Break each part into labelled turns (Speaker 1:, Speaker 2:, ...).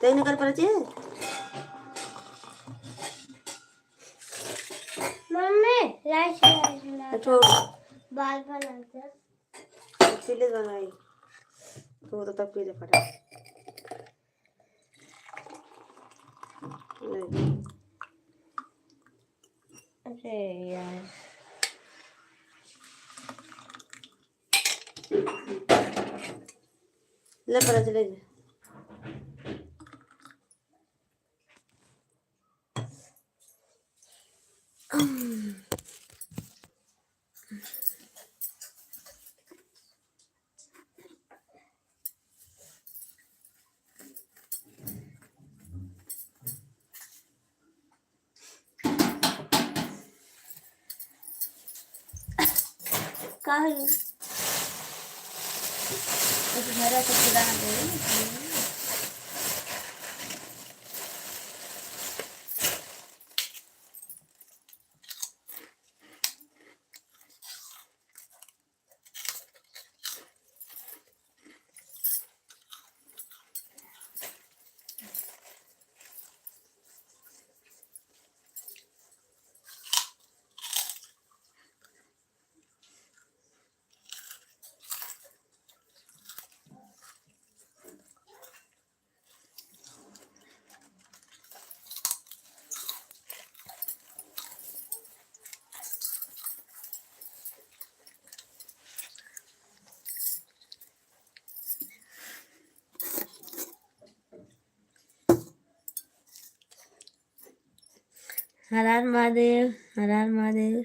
Speaker 1: तेज नहीं कर पा रही
Speaker 2: मम्मी लाइट
Speaker 1: छोड़
Speaker 2: बाल बनाते
Speaker 1: प्लीज बनाई तो तब पीले पड़ा नहीं।
Speaker 2: अरे यार
Speaker 1: ले पड़ा चले
Speaker 2: कहाँ है घर ऐसे खिलाना चाहिए। हर हर महादेव, हर हर महादेव।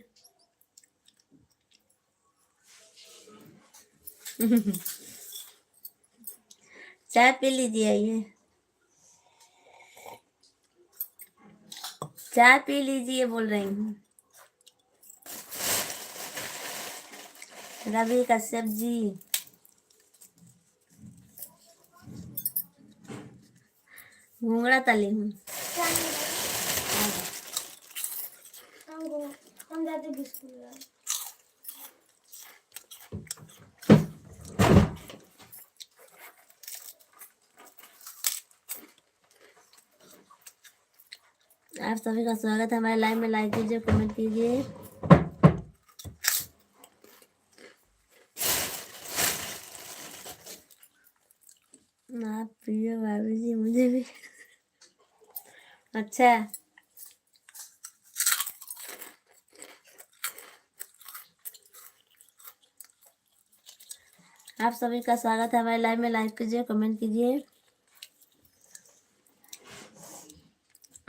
Speaker 2: चाय पी लीजिए, ये चाय पी लीजिए बोल रही हूँ। रवि कश्यप जी, घूंगड़ा तली हूँ। हम जाते बिस्कुट आप सभी का स्वागत है हमारे लाइव में। लाइक कीजिए, कमेंट कीजिए। आप प्रिय भाभी जी, मुझे भी अच्छा। आप सभी का स्वागत है हमारे लाइव में। लाइक कीजिए, कमेंट कीजिए।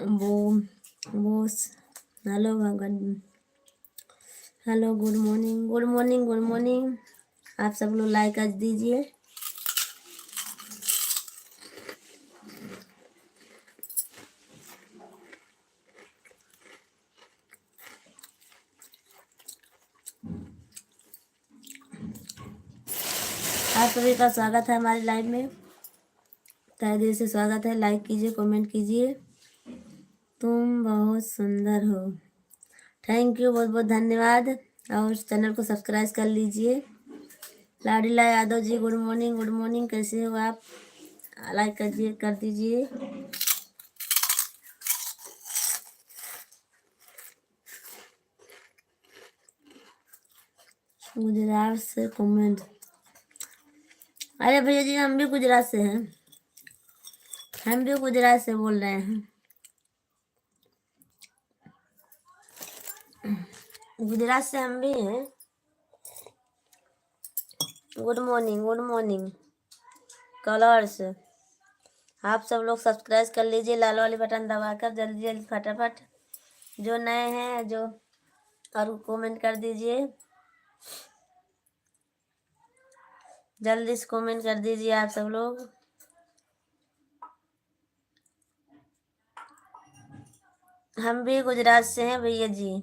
Speaker 2: वो हेलो भगवान, hello, good morning, good morning, good morning. आप सब लोग लाइक कर दीजिए। आप सभी का स्वागत है हमारे लाइव में। तहे दिल से स्वागत है। लाइक कीजिए, कमेंट कीजिए। तुम बहुत सुंदर हो। थैंक यू, बहुत बहुत धन्यवाद। और चैनल को सब्सक्राइब कर लीजिए। लाडीला Yadav ji, good morning, good morning. कैसे हो आप? लाइक कर दीजिए। गुजरात से कमेंट। अरे भैया जी, हम भी गुजरात से हैं। हम भी गुजरात से बोल रहे हैं। गुजरात से हम भी हैं। Good morning, good morning. Colours, आप सब लोग सब्सक्राइब कर लीजिए, लाल वाली बटन दबाकर जल्दी जल्दी फटाफट। जो नए हैं जो, और कमेंट कर दीजिए, जल्दी से कमेंट कर दीजिए आप सब लोग। हम भी गुजरात से हैं भैया जी।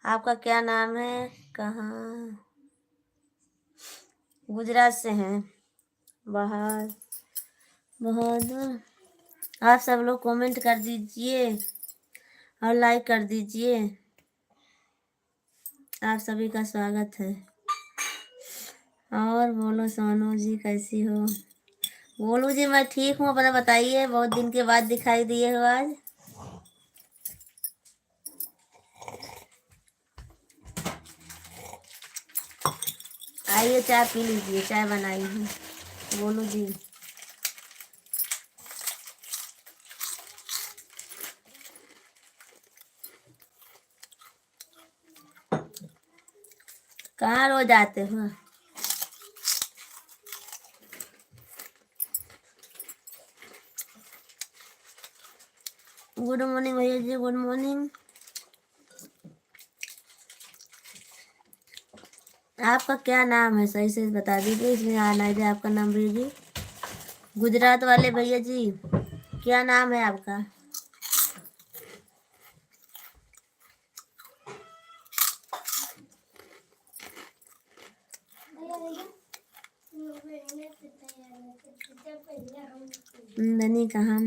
Speaker 2: आपका क्या नाम है? कहाँ? गुजरात से हैं। बाहर बहादुर। आप सब लोग कमेंट कर दीजिए और लाइक कर दीजिए। आप सभी का स्वागत है। और बोलो सोनू जी, कैसी हो? बोलू जी मैं ठीक हूँ, अपना बताइए, बहुत दिन के बाद दिखाई दिए हो आज। आइए चाय पी लीजिए, चाय बनाई हूँ बोलू जी। कहाँ रोज आते हो? गुड मॉर्निंग भैया जी, गुड मॉर्निंग। आपका क्या नाम है, सही से बता दीजिए, इसमें आना है आपका नाम भैया जी। गुजरात वाले भैया जी, क्या नाम है आपका? नंदनी कहाँ?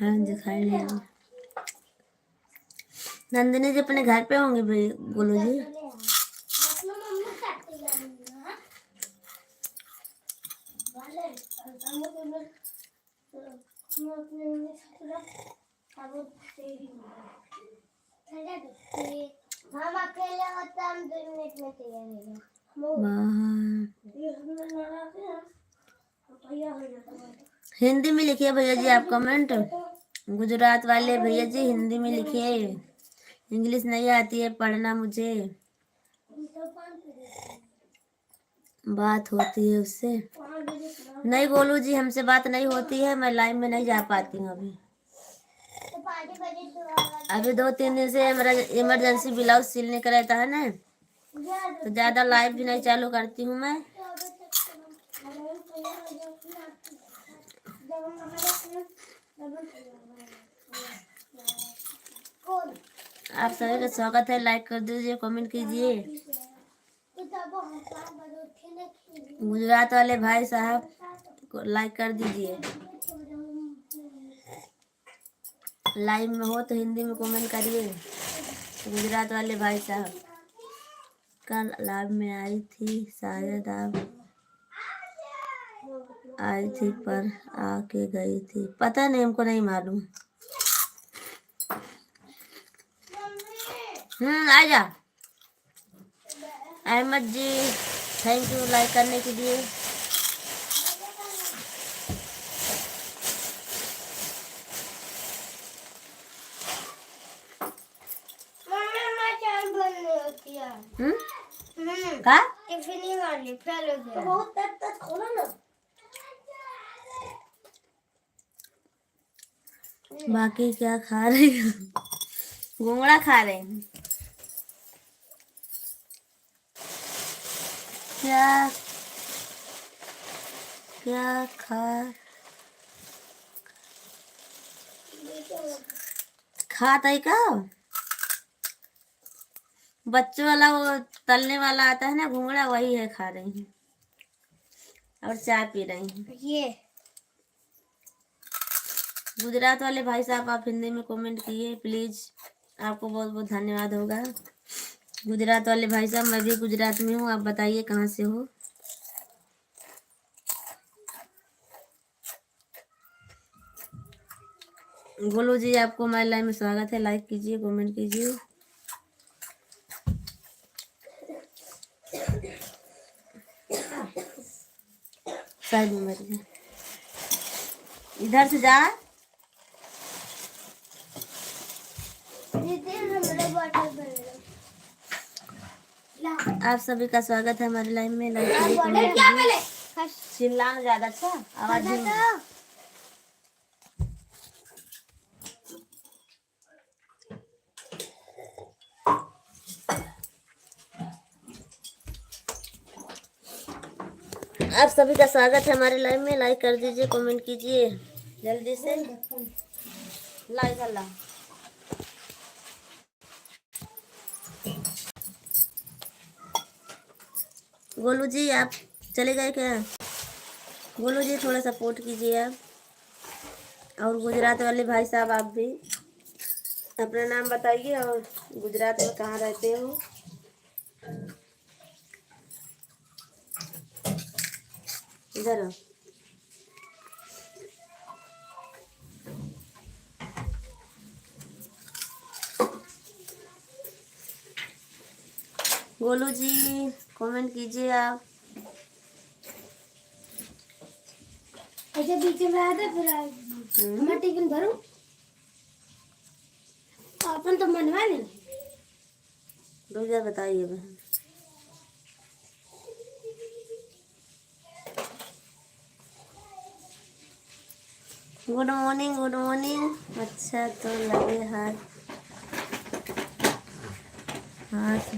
Speaker 2: हाँ दिखाई नहीं। नंदिनी जी अपने घर पे होंगे बोलो जी। हम अकेले होते हम 2 मिनट में तैयार हो। हिंदी में लिखिए भैया जी आप कमेंट। गुजरात वाले भैया जी हिंदी में लिखिए, इंग्लिश नहीं आती है पढ़ना मुझे, बात होती है उससे। नहीं गोलू जी हमसे बात नहीं होती है, मैं लाइव में नहीं जा पाती हूँ अभी। अभी 2-3 दिन से मेरा इमरजेंसी ब्लाउज सिलने का रहता है ना, तो ज्यादा लाइव भी नहीं चालू करती हूँ मैं। आप सभी का स्वागत है, लाइक कर दीजिए, कमेंट कीजिए। गुजरात वाले भाई साहब को लाइक कर दीजिए, लाइव में हो तो हिंदी में कमेंट करिए। गुजरात वाले भाई साहब, कल लाइव में आई थी, शायद आप आई थी पर आके गई थी, पता नहीं, हमको नहीं मालूम। आजा अहमद जी, थैंक यू लाइक करने के लिए। का टिफिन वाली फेल हो गया, बहुत तक खोलो ना। बाकी क्या खा रही हो? घुंगड़ा खा रहे हैं। क्या क्या खाता है का? बच्चों वाला वो तलने वाला आता है ना घुंगड़ा, वही है, खा रही हैं और चाय पी रही हैं। ये गुजरात वाले भाई साहब आप हिंदी में कमेंट किए प्लीज, आपको बहुत बहुत धन्यवाद होगा। गुजरात वाले भाई साहब, मैं भी गुजरात में हूँ, आप बताइए कहाँ से हो। गोलू जी आपको हमारे लाइव में स्वागत है, लाइक कीजिए, कमेंट कीजिए। साइड में बैठ गया, इधर से जा। आप सभी का स्वागत है हमारे लाइव में, लाइक कीजिए, कमेंट कीजिए। चिल्लाना ज्यादा, अच्छा आवाज आप सभी का स्वागत है हमारे लाइव में, लाइक कर दीजिए, कमेंट कीजिए जल्दी से। लाइक अल्लाह गोलू जी आप चले गए क्या? गोलू जी थोड़ा सपोर्ट कीजिए आप, और गुजरात वाले भाई साहब आप भी अपना नाम बताइए और गुजरात में कहाँ रहते हो। इधर गोलू जी कमेंट कीजिए आप।
Speaker 1: ऐसे बीच में आया था फिर मैं टिफिन भरूं अपन तो मनवा नहीं।
Speaker 2: 2000 बताइए बहन। Good morning good morning. अच्छा तो लगे हाथ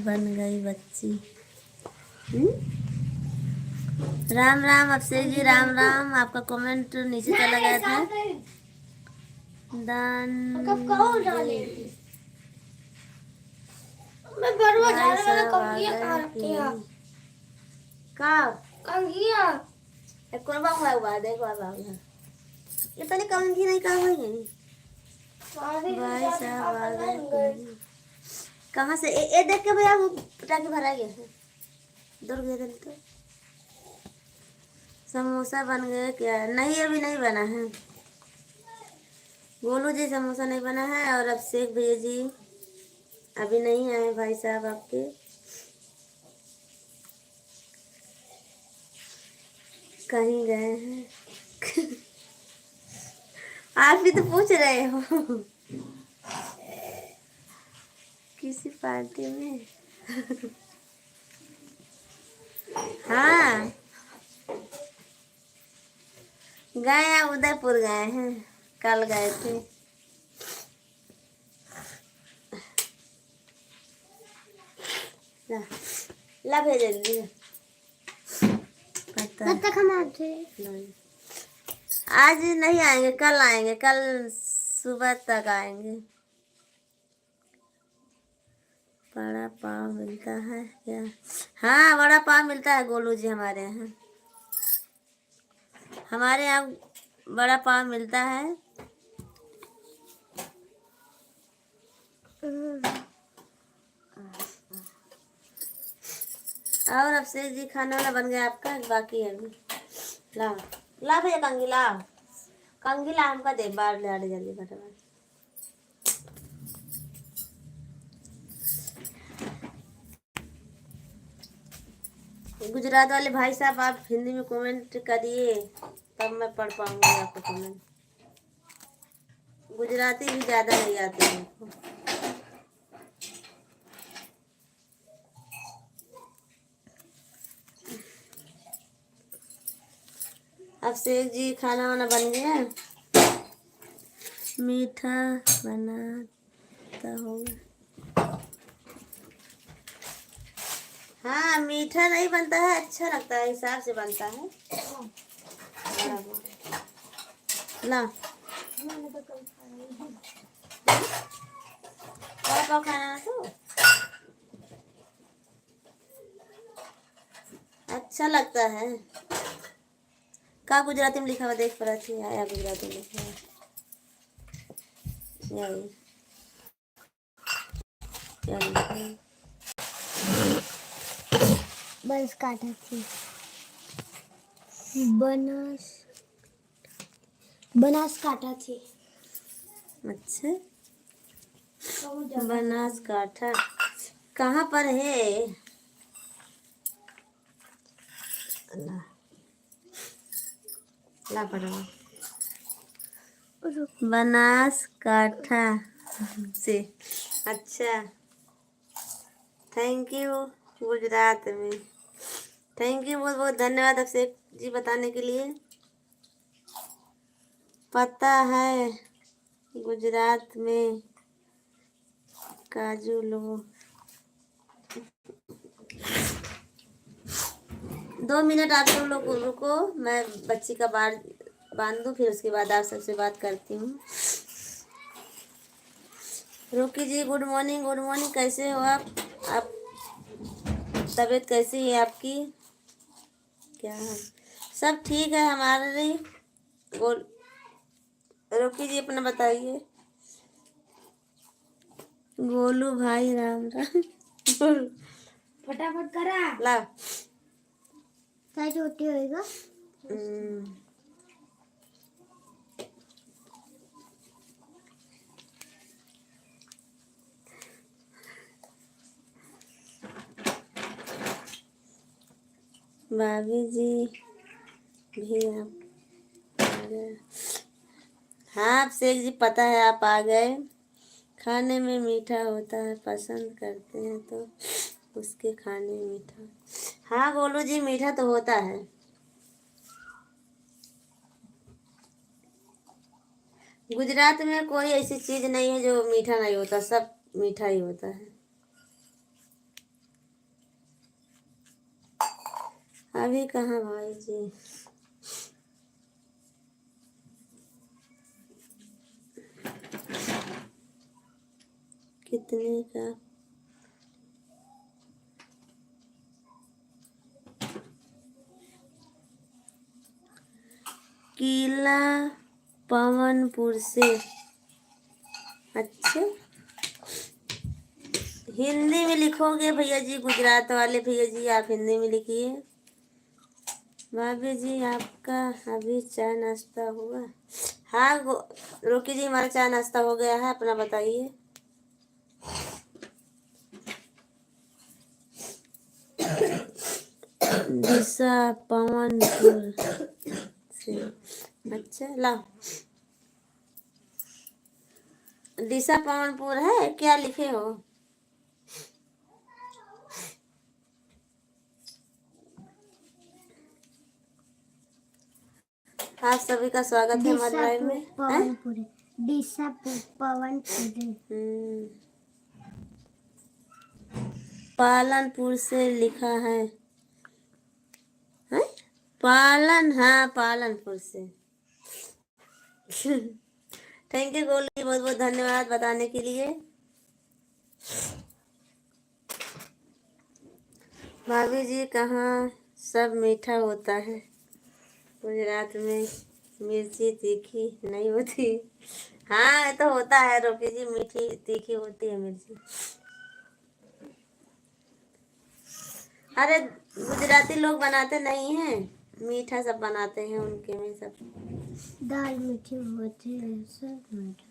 Speaker 2: बन गई बच्ची। राम राम अभिषेक जी, राम राम। आपका कमेंट नीचे चला गया था। दान
Speaker 1: मैं बरवा जा
Speaker 2: भाई
Speaker 1: रहा
Speaker 2: साहब
Speaker 1: हूं।
Speaker 2: आ
Speaker 1: कंघिया कहाँ
Speaker 2: गए
Speaker 1: रखी है?
Speaker 2: कब
Speaker 1: कंघिया
Speaker 2: कोरबा हुआ देखो अब आ गया। ये पहले कंघी नहीं कहा हुई है। भाई साहब आ गए। कहाँ से ए देख के भैया वो पटाखे भरा गया है। दूर गए थे तो समोसा बन गए क्या? नहीं अभी नहीं बना है। गोलू जी समोसा नहीं बना है और अभिषेक भैया जी अभी नहीं आए भाई साहब आपके। कहीं गए हैं। आप भी तो पूछ रहे हो। किसी पार्टी में। हाँ गए हैं, उदयपुर गए हैं, कल गए थे। ला ला भेज दिए। पता
Speaker 1: कब तक हम आते?
Speaker 2: नहीं आज नहीं आएंगे, कल आएंगे, कल सुबह तक आएंगे। बड़ा पाव मिलता है क्या? हाँ बड़ा पाव मिलता है गोलू जी हमारे यहाँ। हमारे यहाँ बड़ा पाव मिलता है। और अभिषेक जी खाना वाला बन गया आपका? बाकी है अभी। ला ला भैया कंगी ला, कंगी ला हमका दे बाहर ले आने जल्दी फटाफट। गुजरात वाले भाई साहब आप हिंदी में कमेंट करिए तब मैं पढ़ पाऊंगी आपका कमेंट। गुजराती भी ज्यादा नहीं आती है हमको। अभिषेक जी खाना वाना बन गया? मीठा बनाता होगा। हाँ मीठा नहीं बनता है, अच्छा लगता है, हिसाब से बनता है। ला बड़ा पाव खाना है तो अच्छा लगता है। का गुजराती में लिखा हुआ देख पा थी? आया गुजराती में लिखा हुआ यही यही।
Speaker 1: बस काटा थी बनास काटा थी।
Speaker 2: अच्छा बनासकाठा कहाँ पर है? ला ला पड़ा बनासकाठा से। अच्छा थैंक यू गुजरात में। थैंक यू बहुत बहुत धन्यवाद अभिषेक जी बताने के लिए। पता है गुजरात में काजू लो। 2 मिनट आप सब लोग रुको, मैं बच्ची का बाल बांध दूँ फिर उसके बाद आप सबसे बात करती हूँ। रोकी जी गुड मॉर्निंग गुड मॉर्निंग। कैसे हो आप तबीयत कैसी है आपकी? क्या है? सब ठीक है हमारे। गोल रोकी जी अपना बताइए। गोलू भाई राम राम।
Speaker 1: फटाफट करा
Speaker 2: ला
Speaker 1: क्या छोटी होएगा।
Speaker 2: भाभी जी भी आप आ गए। हाँ आप शेख जी, पता है आप आ गए। खाने में मीठा होता है, पसंद करते हैं तो उसके खाने में मीठा। हाँ गोलू जी, मीठा तो होता है। गुजरात में कोई ऐसी चीज नहीं है जो मीठा नहीं होता, सब मीठा ही होता है। अभी कहाँ भाई जी। कितने का? किला पवनपुर से। अच्छा, हिंदी में लिखोगे भैया जी, गुजरात वाले भैया जी आप हिंदी में लिखिए। भाभी जी आपका अभी चाय नाश्ता हुआ? हाँ रोकी जी, हमारा चाय नाश्ता हो गया है, अपना बताइए। दिशा पवनपुर से। अच्छा ला, दिशा पवनपुर है क्या लिखे हो? आप सभी का स्वागत है हमारे लाइव में।
Speaker 1: पवनपुरी, दिशा पवनपुरी।
Speaker 2: पालनपुर से लिखा है। हैं? पालन, हाँ पालनपुर से। थैंक यू गोलू जी, बहुत बहुत धन्यवाद बताने के लिए। भाभी जी कहाँ सब मीठा होता है, गुजरात में मिर्ची तीखी नहीं होती। हाँ ये तो होता है रोकी जी, मीठी तीखी होती है मिर्ची। अरे गुजराती लोग बनाते नहीं हैं, मीठा सब बनाते हैं उनके में सब।
Speaker 1: दाल मीठी होती है, सब मीठा।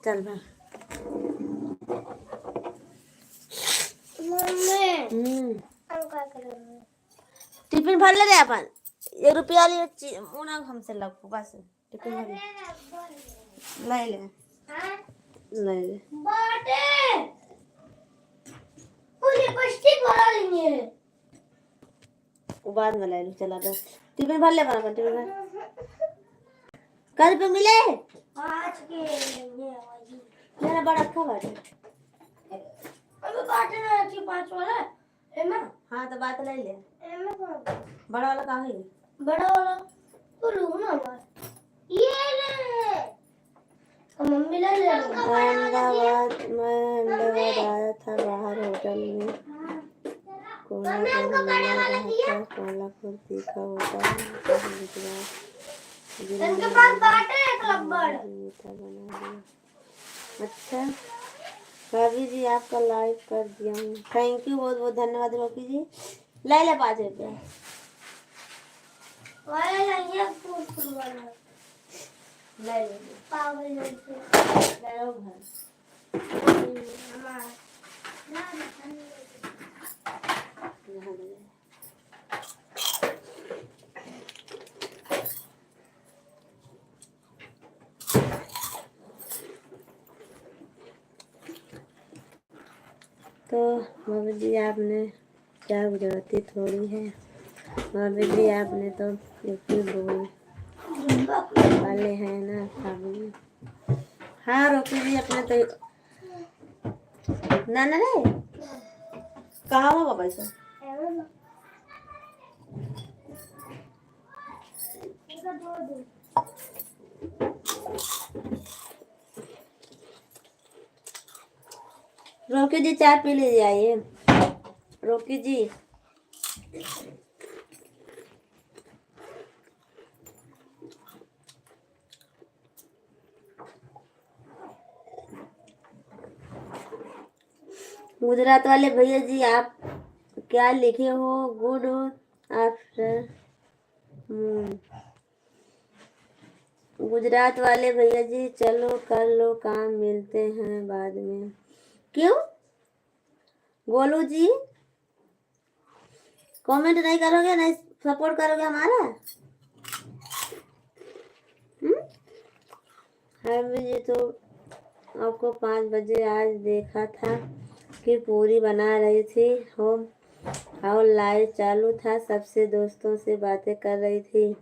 Speaker 2: चल बा टिफिन भर ले रे अपन। 1 रुपया लिए मुना हमसे लगो बस। टिफिन भर ले ले ले ले।
Speaker 1: पूरी पष्टी भरा लेंगे।
Speaker 2: वो बाद में ले लो, चला बस। टिफिन भर ले अपन, टिफिन भर। कल पे मिले
Speaker 1: आज के
Speaker 2: मेरा बड़ा अच्छा बात है।
Speaker 1: अबे काटे ना अच्छी 5 वाला है ना।
Speaker 2: हाँ तो बात ले ले।
Speaker 1: एमे कौन
Speaker 2: बड़ा वाला कहाँ है?
Speaker 1: बड़ा वाला तो लो ना हमारा, ये ले तो मम्मी ले ले।
Speaker 2: अहमदाबाद, मैं अहमदाबाद आया था बाहर होटल में, कोल्हापुर मिला रहा था। कोल्हापुर तीखा होता है, गुजरात
Speaker 1: इनके पास बाटे एक लब्बड़।
Speaker 2: मीठा बना दिया। अच्छा भाभी जी आपका लाइव कर दिया हूँ, थैंक यू, बहुत बहुत धन्यवाद रोकी जी। ले ले 5 रुपया
Speaker 1: वाले लेंगे फूल वाला।
Speaker 2: ले ले
Speaker 1: पागल
Speaker 2: ले लो घर।
Speaker 1: हमारा
Speaker 2: तो भाभी जी आपने क्या गुजराती थोड़ी है, भाभी जी आपने तो यूपी बोल वाले हैं ना भाभी। हाँ रोकी जी अपने तो ना ना रे कहाँ होगा पैसा। रोकी जी चाय पी लीजिए, आइए रोकी जी। गुजरात वाले भैया जी आप क्या लिखे हो? Good after. गुजरात वाले भैया जी चलो कर लो काम, मिलते हैं बाद में। क्यों गोलू जी? कमेंट नहीं करोगे, नहीं सपोर्ट करोगे हमारा। अभी जी तो आपको 5 बजे आज देखा था कि पूरी बना रही थी हो और लाइव चालू था, सबसे दोस्तों से बातें कर रही थी।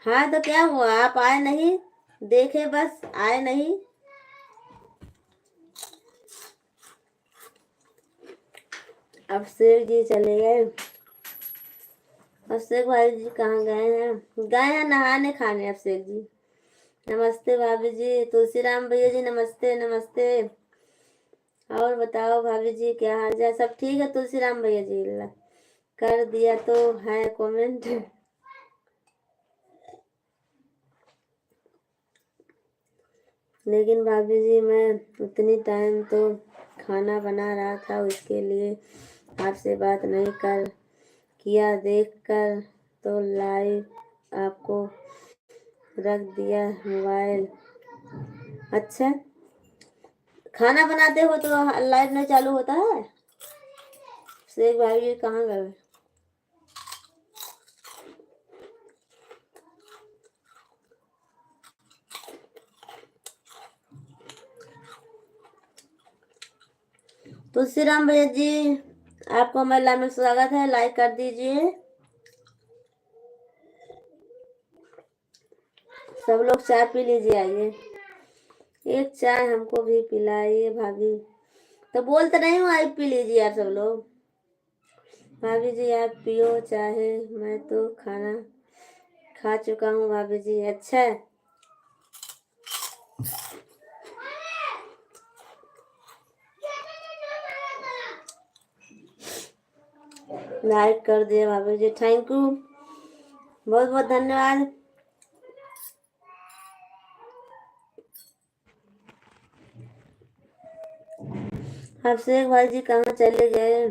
Speaker 2: हाँ तो क्या हुआ, आप आए नहीं, देखे बस, आए नहीं। अभिषेक जी चले गए। अभिषेक भाई जी कहाँ गए हैं? गए हैं नहाने खाने अभिषेक जी। नमस्ते भाभी जी। तुलसीराम भैया जी नमस्ते नमस्ते। और बताओ भाभी जी क्या हाल चाल, सब ठीक है? तुलसीराम भैया जी कर दिया तो है कमेंट। लेकिन भाभी जी मैं उतनी टाइम तो खाना बना रहा था, उसके लिए आपसे बात नहीं कर किया, देखकर तो लाइव आपको रख दिया मोबाइल। अच्छा, खाना बनाते हो तो लाइव नहीं चालू होता है? शेख भाई जी कहाँ गए? तुलसीराम भैया जी आपको हमारे लाइव में स्वागत है, लाइक कर दीजिए। सब लोग चाय पी लीजिए, आइए एक चाय हमको भी पिलाइए भाभी। तो बोलते नहीं हूँ, आई पी लीजिए यार सब लोग। भाभी जी आप पियो चाहे, मैं तो खाना खा चुका हूँ भाभी जी। अच्छा, लाइक कर दिए भाभी जी, थैंक यू, बहुत बहुत धन्यवाद। अभिषेक भाई जी कहाँ चले गए?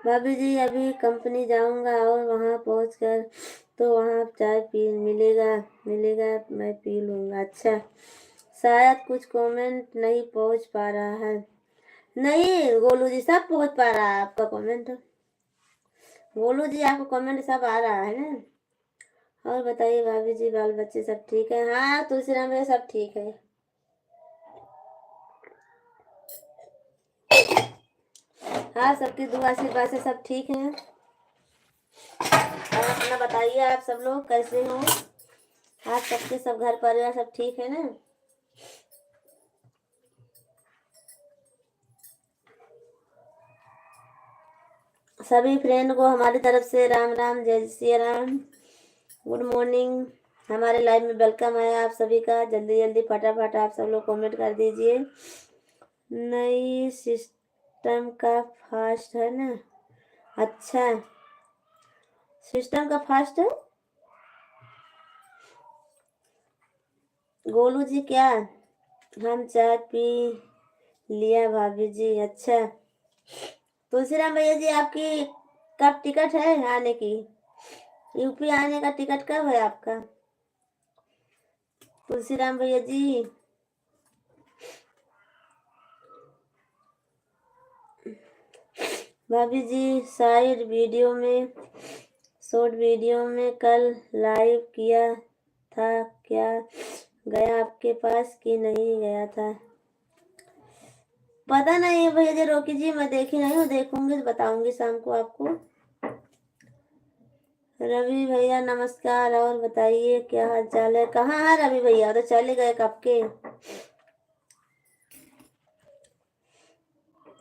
Speaker 2: भाभी जी अभी कंपनी जाऊंगा और वहाँ पहुँचकर तो वहाँ चाय पी मिलेगा मैं पी लूँगा। अच्छा, शायद कुछ कमेंट नहीं पहुँच पा रहा है। नहीं गोलू जी सब पहुँच पा रहा है आपका कमेंट। गोलू जी आपको कमेंट सब आ रहा है ना। और बताइए भाभी जी बाल बच्चे सब ठीक है? हाँ तुलसीराम भैया सब ठीक है। हाँ सबकी दुआ आशीर्वाद से सब ठीक है। और अपना बताइए आप सब लोग कैसे हो? आप सबके सब घर परिवार सब ठीक है ना? सभी फ्रेंड को हमारी तरफ से राम राम, जय श्री राम, गुड मॉर्निंग। हमारे लाइव में वेलकम है आप सभी का। जल्दी जल्दी फटाफट आप सब लोग कमेंट कर दीजिए। नई सिस्टम का फास्ट है ना? अच्छा, सिस्टम का फास्ट है गोलू जी क्या? हम चाय पी लिया भाभी जी। अच्छा, तुलसीराम भैया जी आपकी कब टिकट है आने की? यूपी आने का टिकट कब है आपका? तुलसीराम भैया जी भाभी जी शॉर्ट वीडियो में कल लाइव किया था, क्या गया आपके पास कि नहीं गया था? पता नहीं है भैया जी, रोकी जी मैं देखी नहीं हूँ, देखूंगी तो बताऊंगी शाम को आपको। रवि भैया नमस्कार, और बताइए क्या हाल चाल है? कहाँ है रवि भैया? तो चले गए कब के।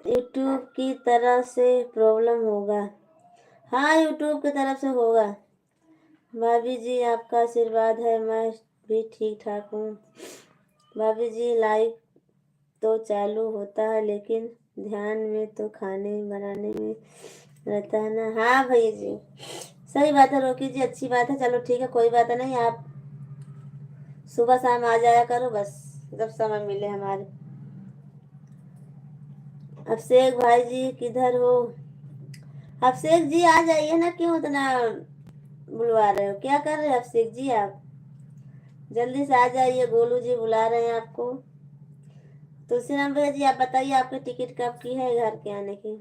Speaker 2: यूट्यूब की तरफ से प्रॉब्लम होगा। हाँ यूट्यूब की तरफ से होगा। भाभी जी आपका आशीर्वाद है, मैं भी ठीक ठाक हूँ। भाभी जी लाइव तो चालू होता है लेकिन ध्यान में तो खाने बनाने में रहता है ना। हाँ भैया जी सही बात है रोकी जी, अच्छी बात है। चलो ठीक है कोई बात नहीं, आप सुबह शाम आ जाया करो बस, जब समय मिले हमारे। अभिषेक भाई जी किधर हो? अभिषेक जी आ जाइए ना, क्यों इतना बुलवा रहे हो? क्या कर रहे हैं अभिषेक जी आप? जल्दी से आ जाइए, गोलू जी बुला रहे हैं आपको। तुलसीराम भैया जी आप बताइए आपकी टिकट कब की है घर के आने की?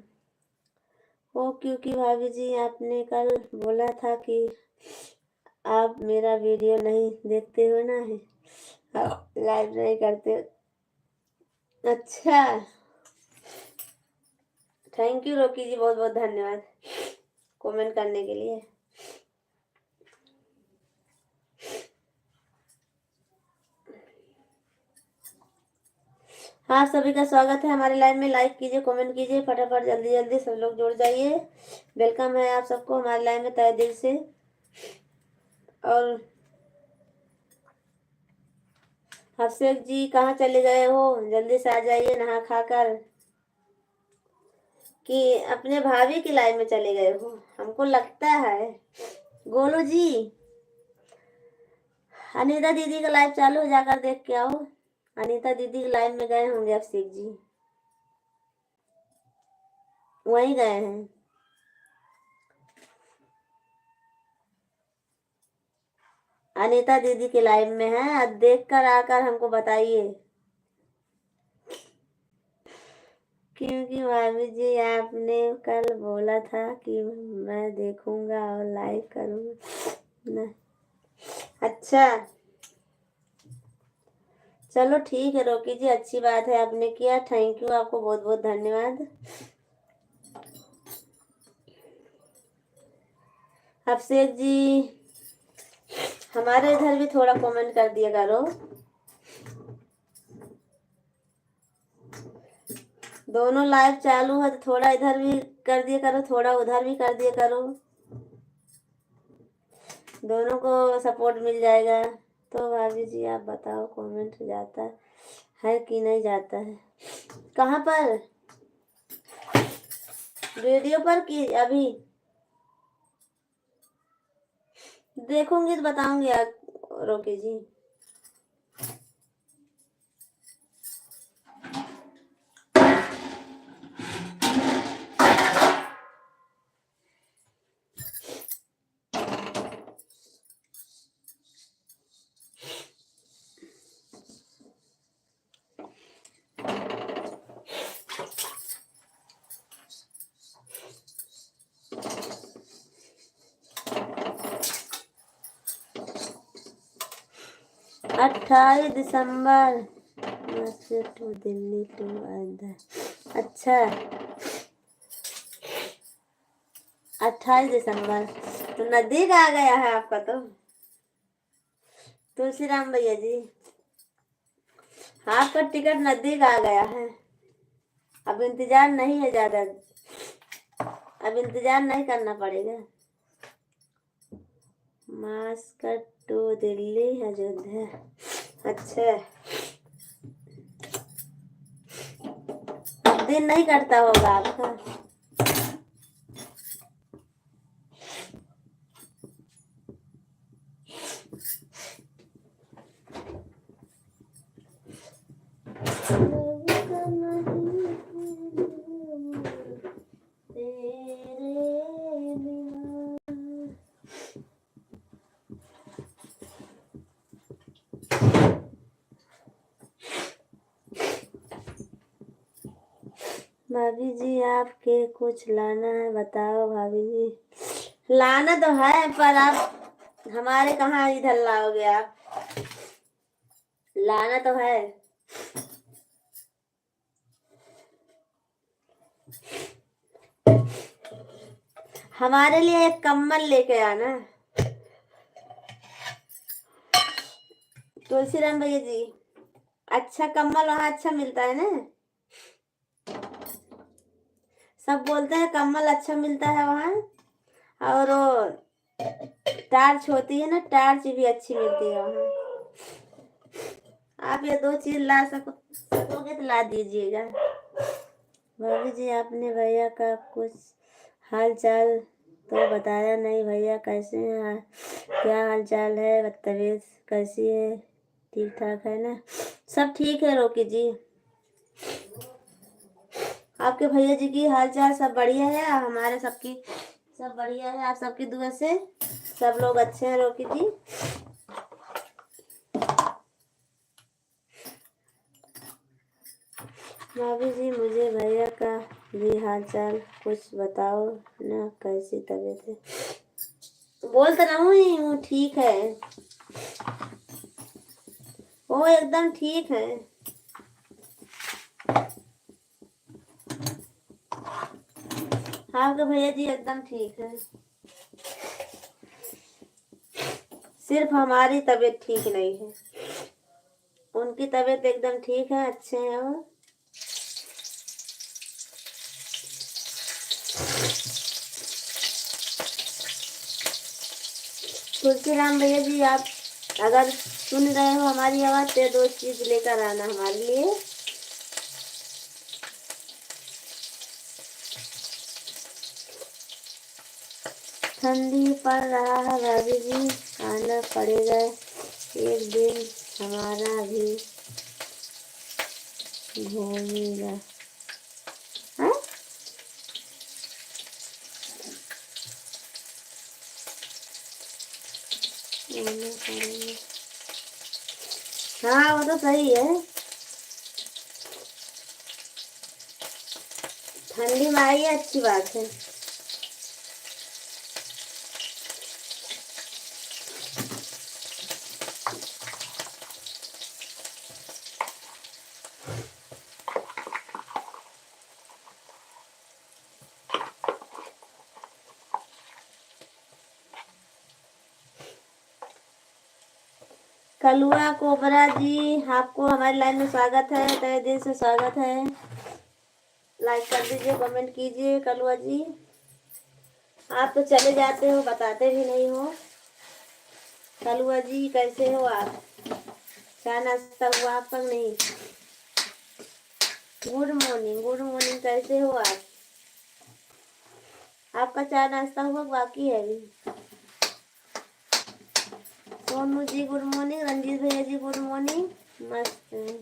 Speaker 2: वो क्योंकि भाभी जी आपने कल बोला था कि आप मेरा वीडियो नहीं देखते हो ना, है आप लाइव नहीं करते। अच्छा, थैंक यू रोकी जी, बहुत बहुत धन्यवाद कमेंट करने के लिए। हाँ, सभी का स्वागत है हमारे लाइव में। लाइक कीजिए, कमेंट कीजिए फटाफट, जल्दी जल्दी सब लोग जुड़ जाइए। वेलकम है आप सबको हमारे लाइव में तहे दिल से। और अभिषेक जी कहाँ चले गए हो, जल्दी से आ जाइए नहा खाकर, कि अपने भाभी की लाइव में चले गए हो हमको लगता है। गोलू जी, अनीता दीदी का लाइव चालू हो, जाकर देख के आओ। अनीता दीदी के लाइव में गए होंगे अभिषेक जी, वहीं गए हैं। अनीता दीदी के लाइव में है, अब देख कर आकर हमको बताइए। क्योंकि भाभी जी आपने कल बोला था कि मैं देखूंगा और लाइक करूंगा ना। अच्छा, चलो ठीक है रोकी जी, अच्छी बात है आपने किया, थैंक यू, आपको बहुत बहुत धन्यवाद। अभिषेक जी हमारे इधर भी थोड़ा कमेंट कर दिया करो। दोनों लाइव चालू है तो थोड़ा इधर भी कर दिया करो, थोड़ा उधर भी कर दिया करो, दोनों को सपोर्ट मिल जाएगा। तो भाभी जी आप बताओ, कमेंट जाता है कि नहीं जाता है? कहाँ पर, वीडियो पर कि अभी देखूंगी तो बताऊंगी रोकी जी। अट्ठाईस दिसंबर टू दिल्ली टू आधा। अच्छा, 28 दिसंबर तो नजदीक आ गया है आपका तो। तुलसीराम भैया जी, आपका टिकट नजदीक आ गया है, अब इंतजार नहीं है ज्यादा, अब इंतजार नहीं करना पड़ेगा। Muscat to Delhi Ayodhya. अच्छा, दिन नहीं करता होगा आपका। भाभी जी आपके कुछ लाना है बताओ भाभी जी। लाना तो है पर आप हमारे कहाँ इधर लाओगे आप, लाना तो है। हमारे लिए एक कम्बल लेके आना। तुलसीराम भैया जी, अच्छा कम्बल वहाँ अच्छा मिलता है ना, सब बोलते हैं कम्बल अच्छा मिलता है वहाँ। और वो टार्च होती है ना, टार्च भी अच्छी मिलती है वहाँ। आप ये दो चीज ला सकोगे तो ला दीजिएगा। भाभी जी आपने भैया का कुछ हाल चाल तो बताया नहीं, भैया कैसे हैं, क्या हाल चाल है, तबीयत कैसी है, ठीक ठाक है ना? सब ठीक है रोकी जी, आपके भैया जी की हाल चाल सब बढ़िया है, हमारे सबकी सब बढ़िया है, आप सबकी दुआ से सब लोग अच्छे हैं रोकी जी। भाभी जी मुझे भैया का भी हाल चाल कुछ बताओ ना, कैसी तबीयत है? बोल तो रहा हूँ ठीक है, वो एकदम ठीक है। हाँ तो भैया जी एकदम ठीक है, सिर्फ हमारी तबीयत ठीक नहीं है, उनकी तबीयत एकदम ठीक है, अच्छे हैं वो। तुलसीराम भैया जी, आप अगर सुन रहे हो हमारी आवाज तो 2 चीज लेकर आना हमारे लिए। ठंडी पड़ रहा है भाभी जी, आना पड़ेगा एक दिन, हमारा भी घूमेगा। हाँ आना पड़ेगा। हाँ वो तो सही है, ठंडी में आई है अच्छी बात है। कलुआ कोबरा जी, आपको हमारी लाइन में स्वागत है, तहे दिल से स्वागत है। लाइक कर दीजिए, कमेंट कीजिए। कलुआ जी आप तो चले जाते हो, बताते भी नहीं हो। कलुआ जी कैसे हो आप? चाय नाश्ता हुआ आपका नहीं? गुड मॉर्निंग, गुड मॉर्निंग, कैसे हो आप? आपका चाय नाश्ता हुआ बाकी है अभी? सोनू जी गुड मॉर्निंग, रंजीत भैया जी गुड मॉर्निंग। मस्त है,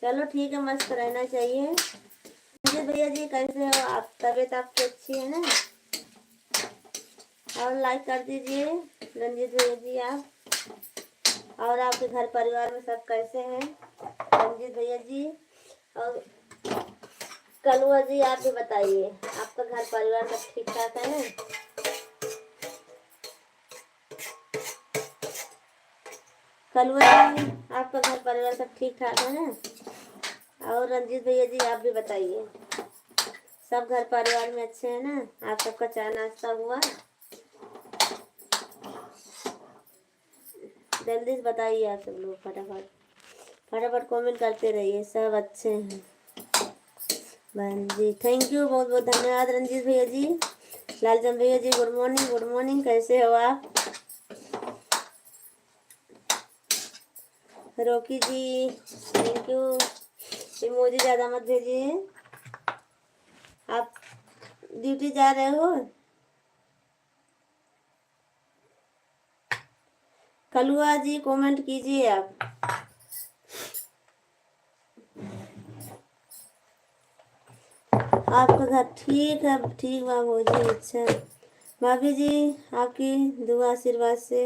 Speaker 2: चलो ठीक है, मस्त रहना चाहिए। रंजीत भैया जी कैसे हो आप? तबीयत आपकी अच्छी है ना? और लाइक कर दीजिए रंजीत भैया जी आप। और आपके घर परिवार में सब कैसे हैं रंजीत भैया जी? और कलुआ जी आप भी बताइए, आपका घर परिवार सब ठीक ठाक है ना? कलुआ जी आपका घर परिवार सब ठीक ठाक है ना? और रंजीत भैया जी आप भी बताइए, सब घर परिवार में अच्छे हैं ना? आप सबका चाय नाश्ता हुआ? जल्दी से बताइए आप सब लोग, फटाफट फटाफट कमेंट करते रहिए, सब अच्छे हैं। बहन जी थैंक यू, बहुत बहुत धन्यवाद रंजीत भैया जी। लालचंद भैया जी गुड मॉर्निंग, गुड मॉर्निंग, कैसे हो आप? रोकी जी थैंक यू, इमोजी ज़्यादा मत भेजिए। आप ड्यूटी जा रहे हो? कलुआ जी कमेंट कीजिए आप। आपका घर ठीक है? ठीक बाबू जी, अच्छा। भाभी जी आपकी दुआ आशीर्वाद से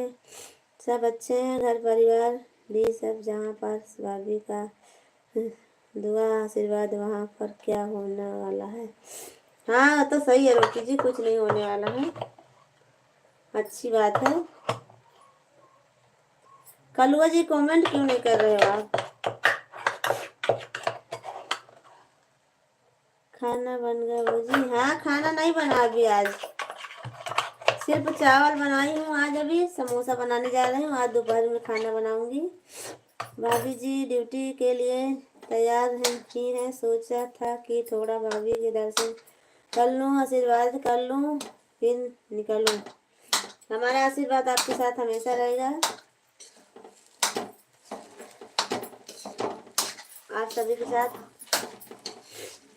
Speaker 2: सब अच्छे हैं, घर परिवार भी सब। जहाँ पर भाभी का दुआ आशीर्वाद वहाँ पर क्या होने वाला है? हाँ तो सही है रोकी जी, कुछ नहीं होने वाला है, अच्छी बात है। कलुआ जी कमेंट क्यों नहीं कर रहे हो आप? खाना बन गया भौजी? हाँ खाना नहीं बना अभी, आज सिर्फ चावल बनाई हूँ। आज अभी समोसा बनाने जा रही हूँ, आज दोपहर में खाना बनाऊंगी। भाभी जी ड्यूटी के लिए तैयार हैं ही हैं, सोचा था कि थोड़ा भाभी के दर्शन कर लूँ, आशीर्वाद कर लूँ, फिर निकलूँ। हमारा आशीर्वाद आपके साथ हमेशा रहेगा, आप सभी के साथ।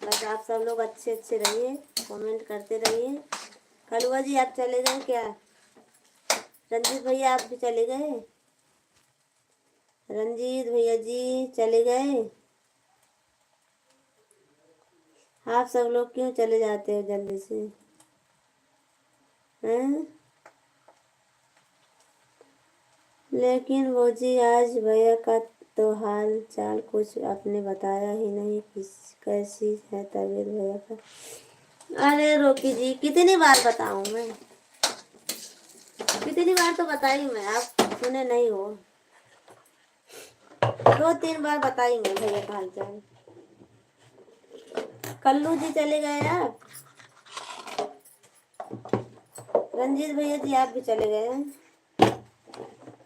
Speaker 2: बस आप सब लोग अच्छे अच्छे रहिए, कमेंट करते रहिए। कलुआ जी आप चले गए क्या? रंजीत भैया आप भी चले गए? रंजीत भैया जी चले गए? आप सब लोग क्यों चले जाते हो जल्दी से हैं? लेकिन वो जी आज भैया का तो हाल चाल कुछ आपने बताया ही नहीं, कैसी है तबीयत भैया का। अरे रोकी जी, कितनी बार बताऊं मैं, कितनी बार तो बताई मैं, आप सुने नहीं हो। 2-3 बार बताई मैं भैया का हाल चाल। कल्लू जी चले गए आप, रंजीत भैया जी आप भी चले गए हैं।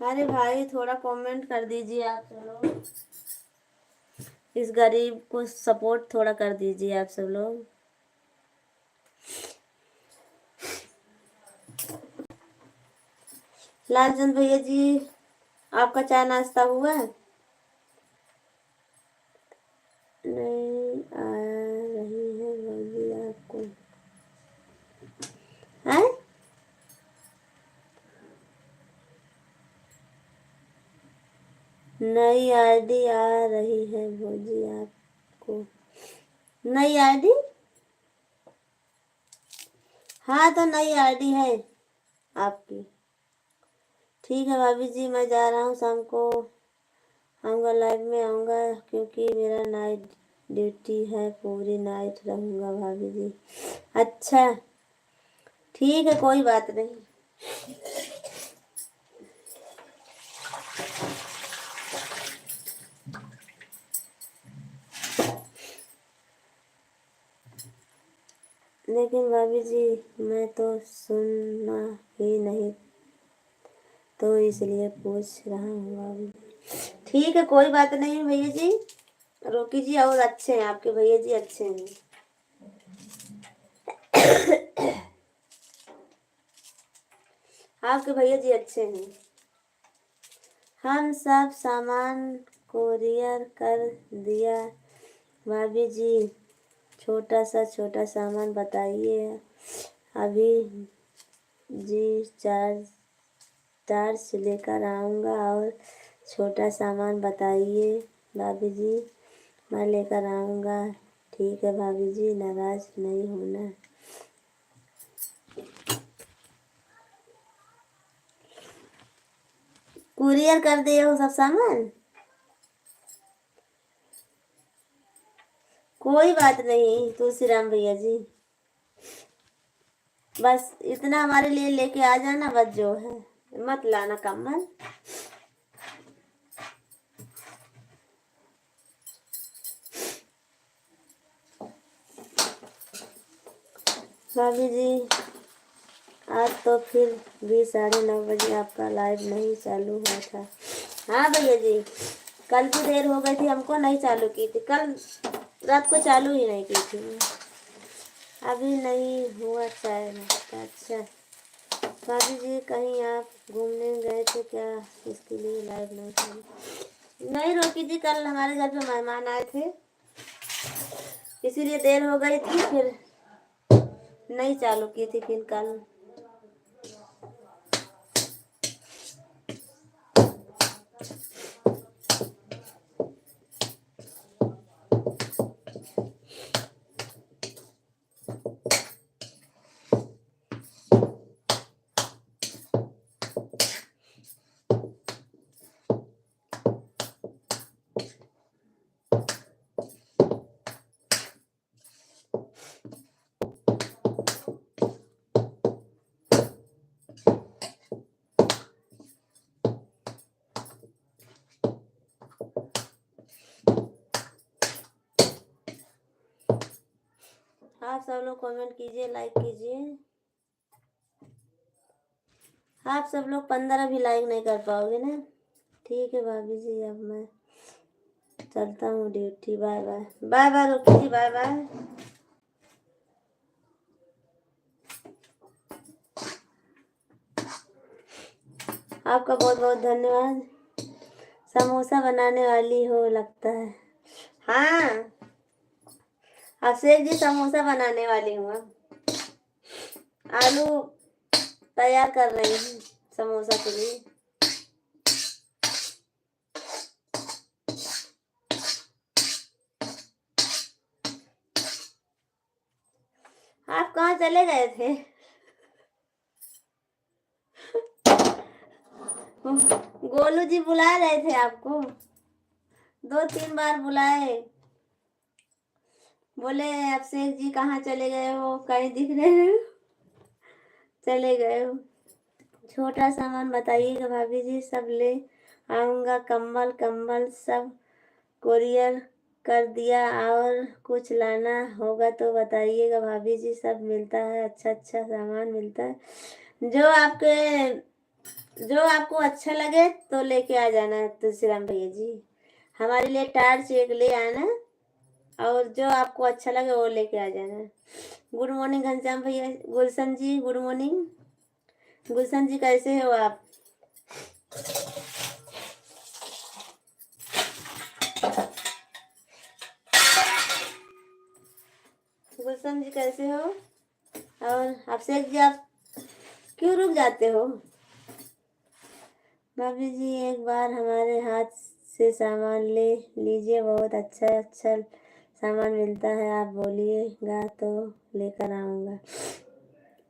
Speaker 2: अरे भाई थोड़ा कमेंट कर दीजिए आप सब लोग, इस गरीब को सपोर्ट थोड़ा कर दीजिए आप सब लोग। लालचंद भैया जी आपका चाय नाश्ता हुआ? नहीं आ रही है भौजी आपको है? नई आईडी आ रही है भौजी आपको, नई आईडी? हाँ तो नई आईडी है आपकी। ठीक है भाभी जी, मैं जा रहा हूँ, शाम को आऊँगा, लाइव में आऊँगा, क्योंकि मेरा नाइट ड्यूटी है, पूरी नाइट रहूँगा भाभी जी। अच्छा ठीक है, कोई बात नहीं। लेकिन भाभी जी मैं तो सुनना ही नहीं, तो इसलिए पूछ रहा हूँ भाभी। ठीक है कोई बात नहीं भैया जी, रोकी जी और अच्छे हैं, आपके भैया जी अच्छे हैं। आपके भैया जी अच्छे हैं। हम सब सामान कोरियर कर दिया भाभी जी, छोटा सामान बताइए, अभी जी चार्ज लेकर आऊँगा, और छोटा सामान बताइए भाभी जी, मैं लेकर आऊँगा। ठीक है भाभी जी, नाराज नहीं होना। कुरियर कर दिए हो सब सामान? कोई बात नहीं तुलसीराम भैया जी, बस इतना हमारे लिए लेके आ जाना, बस जो है, मत लाना कम्बल। भाभी जी आज तो फिर भी 9:30 बजे आपका लाइव नहीं चालू हुआ था। हाँ भैया जी, कल भी देर हो गई थी, हमको नहीं चालू की थी, कल रात को चालू ही नहीं की थी। अभी नहीं हुआ चाय नाश्ता। अच्छा भाभी जी कहीं आप घूमने गए थे क्या, इसके लिए लाइव नहीं चालू? नहीं रोकी जी, कल हमारे घर पे मेहमान आए थे, इसीलिए देर हो गई थी, फिर नहीं चालू की थी फिर कल। आप सब लोग कमेंट कीजिए, लाइक कीजिए। आप सब लोग 15 भी लाइक नहीं कर पाओगे ना। ठीक है भाभी जी, अब मैं चलता हूँ duty, bye bye. Bye bye Rocky ji, bye bye. आपका बहुत बहुत धन्यवाद। समोसा बनाने वाली हो लगता है। हाँ अभिषेक जी समोसा बनाने वाली हूँ, आलू तैयार कर रही हूँ समोसा के लिए। आप कहाँ चले गए थे? गोलू जी बुला रहे थे आपको। 2-3 बार बुलाए, बोले अभिषेक जी कहाँ चले गए हो, कहीं दिख रहे हो, चले गए हो। छोटा सामान बताइएगा भाभी जी, सब ले आऊँगा। कंबल कंबल सब कोरियर कर दिया, और कुछ लाना होगा तो बताइएगा भाभी जी, सब मिलता है, अच्छा अच्छा सामान मिलता है। जो आपको अच्छा लगे तो लेके आ जाना तुलसीराम भैया जी। हमारे लिए टार्च एक ले आना, और जो आपको अच्छा लगे वो लेके आ जाना। गुड मॉर्निंग घनश्याम भैया, गुलशन जी गुड मॉर्निंग। गुलशन जी कैसे हो आप? गुलशन जी कैसे हो? और अभिषेक जी आप क्यों रुक जाते हो? भाभी जी एक बार हमारे हाथ से सामान ले लीजिए, बहुत अच्छा अच्छा सामान मिलता है, आप बोलिएगा तो लेकर आऊँगा।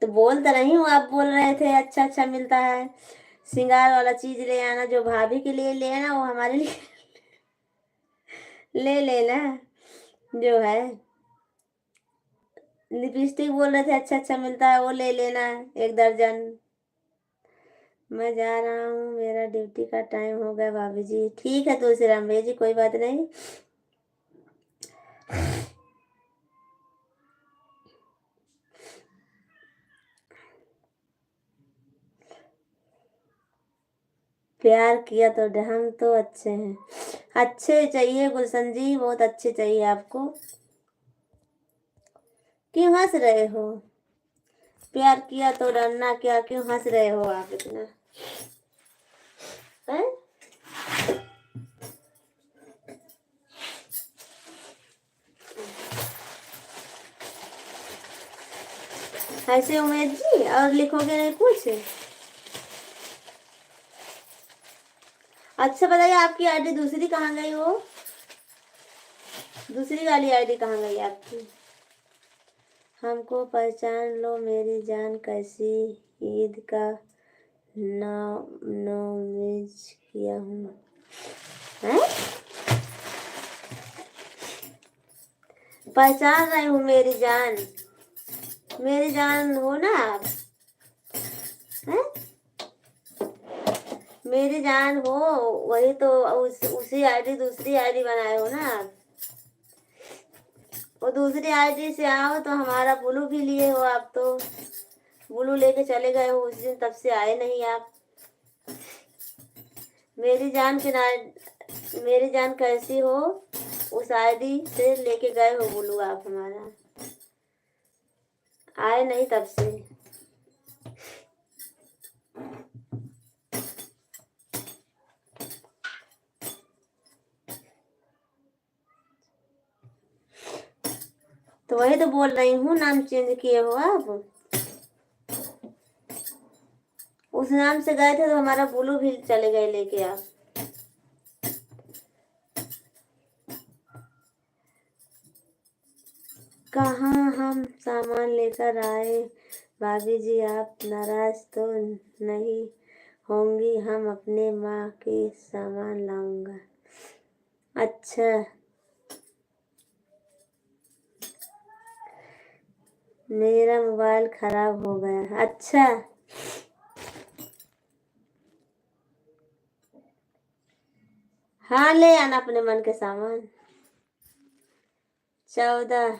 Speaker 2: तो बोल तो रही हूँ, आप बोल रहे थे अच्छा अच्छा मिलता है, श्रृंगार वाला चीज ले आना, जो भाभी के लिए ले आना वो हमारे लिए ले लेना जो है। लिपस्टिक बोल रहे थे अच्छा अच्छा मिलता है, वो ले लेना 1 दर्जन। मैं जा रहा हूँ, मेरा ड्यूटी का टाइम हो गया भाभी जी। ठीक है तुलसीराम भैया जी, कोई बात नहीं। प्यार किया तो हम तो अच्छे हैं। अच्छे चाहिए गुलशन जी, बहुत अच्छे चाहिए आपको। क्यों हंस रहे हो? प्यार किया तो डरना क्या, क्यों हंस रहे हो आप इतना हैं? ऐसे उमेश जी, और लिखोगे नहीं कुछ? अच्छा बताइए, आपकी आईडी दूसरी कहाँ गई? वो दूसरी वाली आईडी कहाँ गई आपकी? हमको पहचान लो मेरी जान, कैसी ईद का नॉमिज किया हूँ। हैं? पहचान रही हूँ मेरी जान, मेरी जान हो ना आप? हैं? मेरी जान हो, वही तो उसी आईडी दूसरी आईडी बनाए हो ना आप? वो दूसरी आईडी से आओ तो हमारा ब्लू भी लिए हो आप, तो ब्लू लेके चले गए हो उस दिन, तब से आए नहीं आप। मेरी जान के ना, मेरी जान कैसी हो, उस आईडी से लेके गए हो ब्लू आप हमारा, आए नहीं तब से। तो वही तो बोल रही हूँ, नाम चेंज किए हो आप। उस नाम से गए थे तो हमारा ब्लू भी चले गए लेके आप। कहाँ हम सामान लेकर आए भाभी जी, आप नाराज तो नहीं होंगी? हम अपने माँ के सामान लाऊंगा। अच्छा, मेरा मोबाइल खराब हो गया। अच्छा, हाँ ले आना अपने मन के सामान। 14,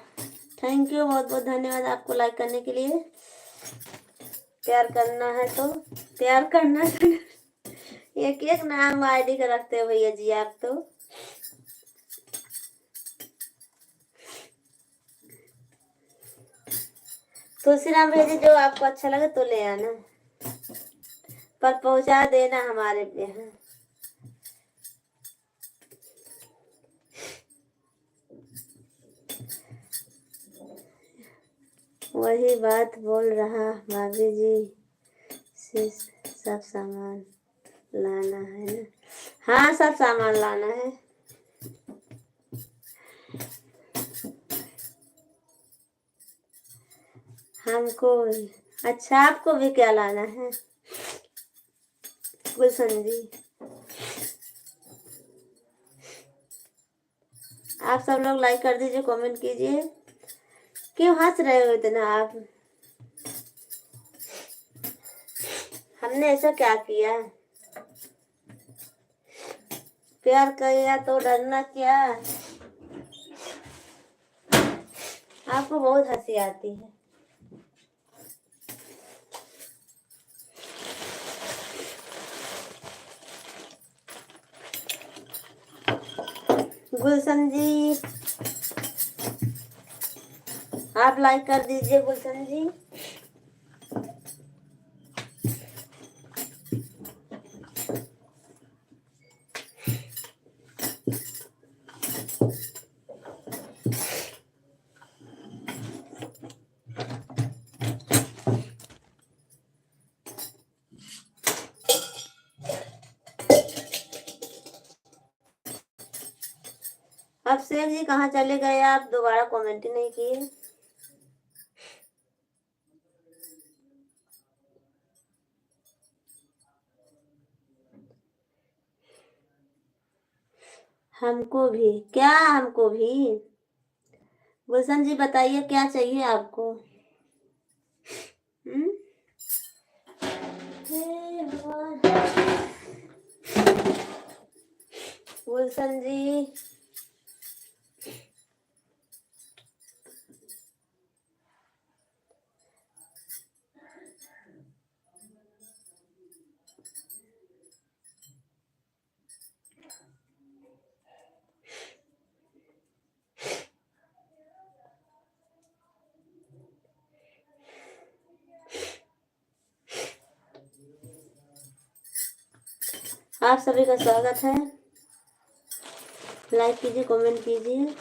Speaker 2: थैंक यू, बहुत बहुत धन्यवाद आपको लाइक करने के लिए। प्यार करना है तो प्यार करना है। एक एक नाम आईडी का रखते हो भैया जी आप तो। तुलसीराम भैया जी, जो आपको अच्छा लगे तो ले आना, पर पहुंचा देना हमारे यहाँ। वही बात बोल रहा भाभी जी से, सब सामान लाना है ना? हाँ सब सामान लाना है हमको। अच्छा, आपको भी क्या लाना है गुलशन जी? आप सब लोग लाइक कर दीजिए, कमेंट कीजिए। क्यों हंस रहे हो इतना आप? हमने ऐसा क्या किया? प्यार किया तो डरना क्या? आपको बहुत हंसी आती है। गुलशन जी, आप लाइक कर दीजिए गुलशन जी। अभिषेक जी कहाँ चले गए आप? दोबारा कमेंट ही नहीं किए। हमको भी क्या? हमको भी। गुलशन जी बताइए क्या चाहिए आपको? हम्म? गुलशन जी, आप सभी का स्वागत है। लाइक कीजिए, कमेंट कीजिए।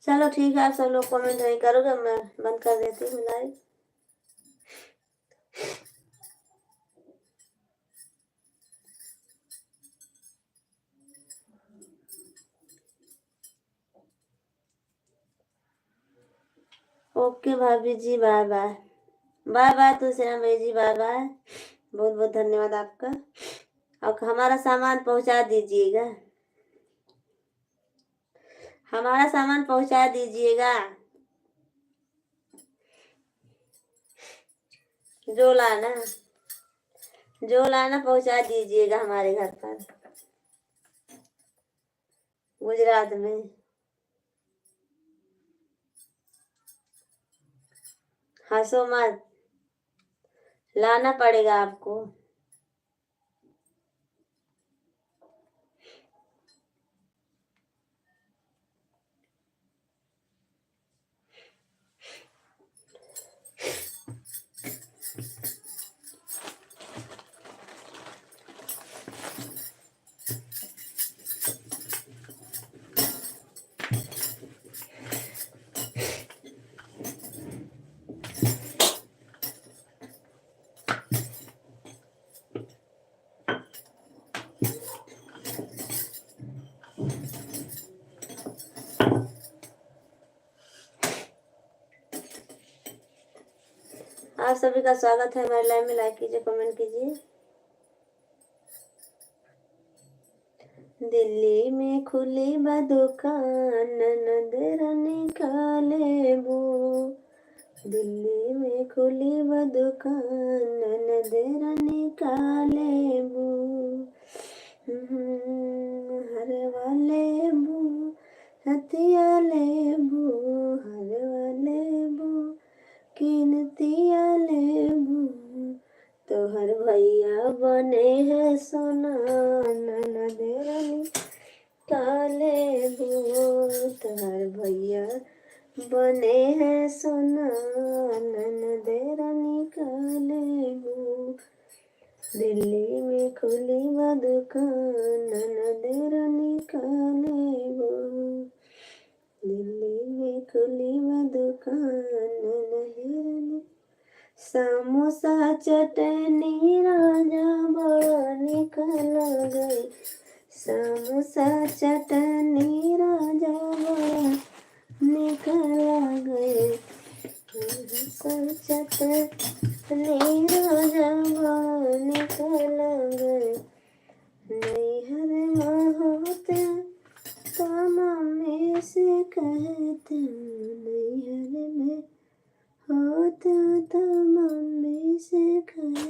Speaker 2: चलो ठीक है, आप सब लोग कमेंट नहीं करोगे, मैं बंद कर देती हूँ लाइव। ओके भाभी जी, bye bye. Bye bye Tulsiram भाई जी, बाय बाय। बहुत बहुत धन्यवाद आपका। और हमारा सामान पहुंचा दीजिएगा, हमारा सामान पहुंचा दीजिएगा। जो लाना पहुंचा दीजिएगा हमारे घर पर, गुजरात में। हंसो मत, लाना पड़ेगा आपको। आप सभी का स्वागत है हमारे लाइव में। लाइक कीजिए, कमेंट कीजिए। दिल्ली में खुली बा दुकान, ननद निकाले बो। दिल्ली में खुली बा दुकान, ननद निकाले बो। हर वाले बो, हथिया ले बो, हर वाले बो, कीनतिया ले बो। तोहर भैया बने हैं सोना, ननद काले बो। तोहर भैया बने हैं सोना, ननद काले बो। दिल्ली में खुली बा दुकान, ननद काले बो। समोसा चटनी राजा बड़ा निक लगे, समोसा चटनी राजा बड़ा निक लगे, समोसा चटनी राजा बड़ा निक लगे। नैहर में होते तो मम्मी से कहते, नैहर में होता तो मम्मी से कहते।